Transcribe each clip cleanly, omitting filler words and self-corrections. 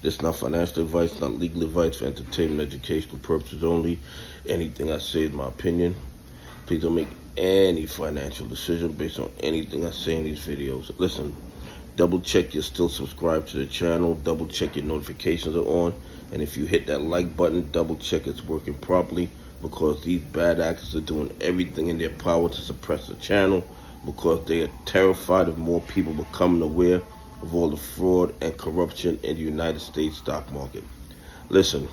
This is not financial advice, not legal advice, for entertainment, educational purposes only. Anything I say is my opinion. Please don't make any financial decision based on anything I say in these videos. Listen, double check you're still subscribed to the channel. Double check your notifications are on. And if you hit that like button, double check it's working properly, because these bad actors are doing everything in their power to suppress the channel, because they are terrified of more people becoming aware of all the fraud and corruption in the United States stock market. Listen,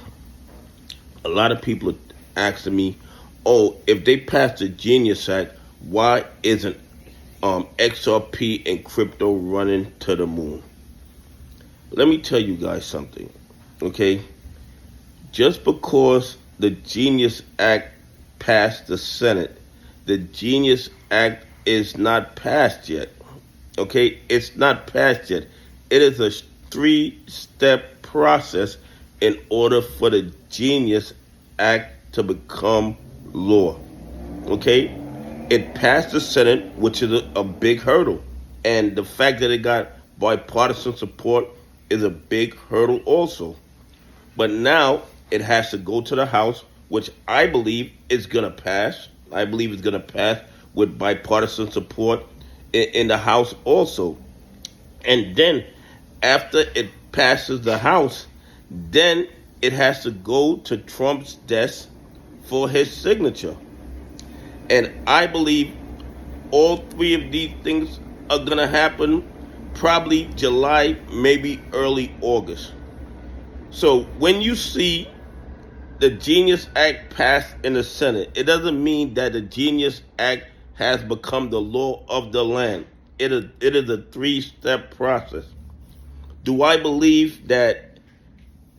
a lot of people are asking me, oh, if they pass the Genius Act, why isn't XRP and crypto running to the moon? Let me tell you guys something, okay? Just because the Genius Act passed the Senate, the Genius Act is not passed yet. Okay, it's not passed yet. It is a 3-step process in order for the Genius Act to become law. Okay, it passed the Senate, which is a big hurdle. And the fact that it got bipartisan support is a big hurdle also. But now it has to go to the House, which I believe is going to pass. I believe it's going to pass with bipartisan support in the House also. And then after it passes the House, then it has to go to Trump's desk for his signature. And I believe all 3 of these things are going to happen probably July, maybe early August. So when you see the Genius Act passed in the Senate, it doesn't mean that the Genius Act has become the law of the land. It is a 3-step process. Do I believe that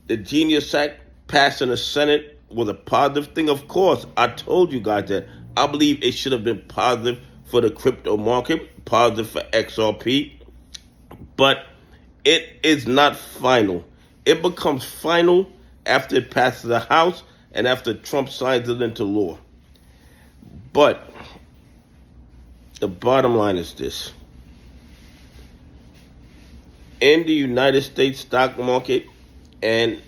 the Genius Act passed in the Senate was a positive thing? Of course. I told you guys that. I believe it should have been positive for the crypto market, positive for XRP, but it is not final. It becomes final after it passes the House and after Trump signs it into law. But the bottom line is this. In the United States stock market, and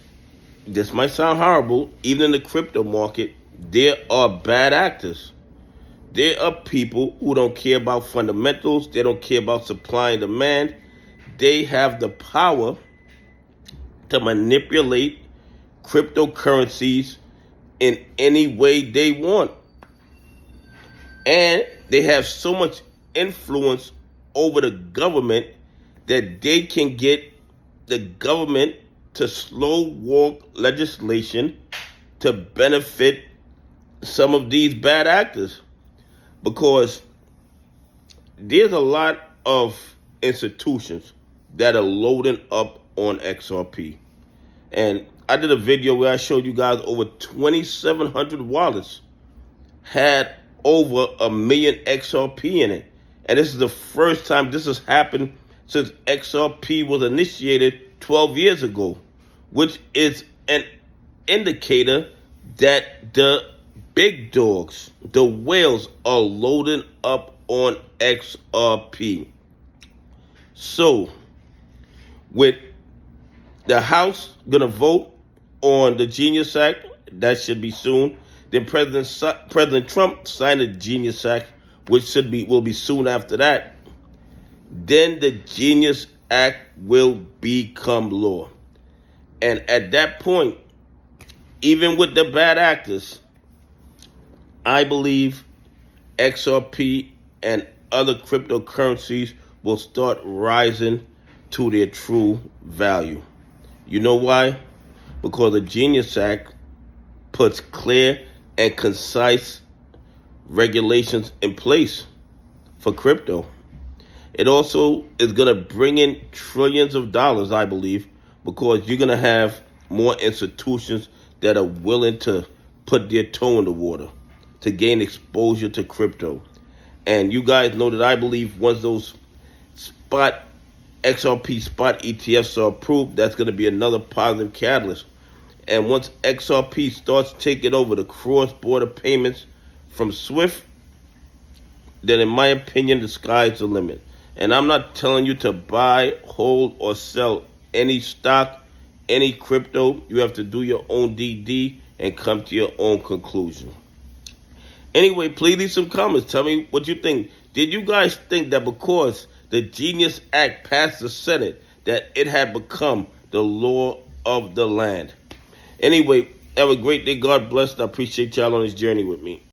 this might sound horrible, even in the crypto market, there are bad actors. There are people who don't care about fundamentals. They don't care about supply and demand. They have the power to manipulate cryptocurrencies in any way they want. And they have so much influence over the government that they can get the government to slow walk legislation to benefit some of these bad actors. Because there's a lot of institutions that are loading up on XRP. And I did a video where I showed you guys over 2,700 wallets had over 1 million XRP in it. And this is the first time this has happened since XRP was initiated 12 years ago, which is an indicator that the big dogs, the whales, are loading up on XRP. So, with the House going to vote on the Genius Act, that should be soon. Then President Trump signed the Genius Act, which will be soon after that. Then the Genius Act will become law. And at that point, even with the bad actors, I believe XRP and other cryptocurrencies will start rising to their true value. You know why? Because the Genius Act puts clear and concise regulations in place for crypto. It also is going to bring in trillions of dollars, I believe, because you're going to have more institutions that are willing to put their toe in the water to gain exposure to crypto. And you guys know that I believe once those XRP spot ETFs are approved, that's going to be another positive catalyst. And once XRP starts taking over the cross-border payments from SWIFT, then in my opinion, the sky's the limit. And I'm not telling you to buy, hold, or sell any stock any crypto, you have to do your own DD and come to your own conclusion. Anyway, please leave some comments. Tell me what you think. Did you guys think that because the Genius Act passed the Senate, that it had become the law of the land? Anyway, have a great day. God bless. I appreciate y'all on this journey with me.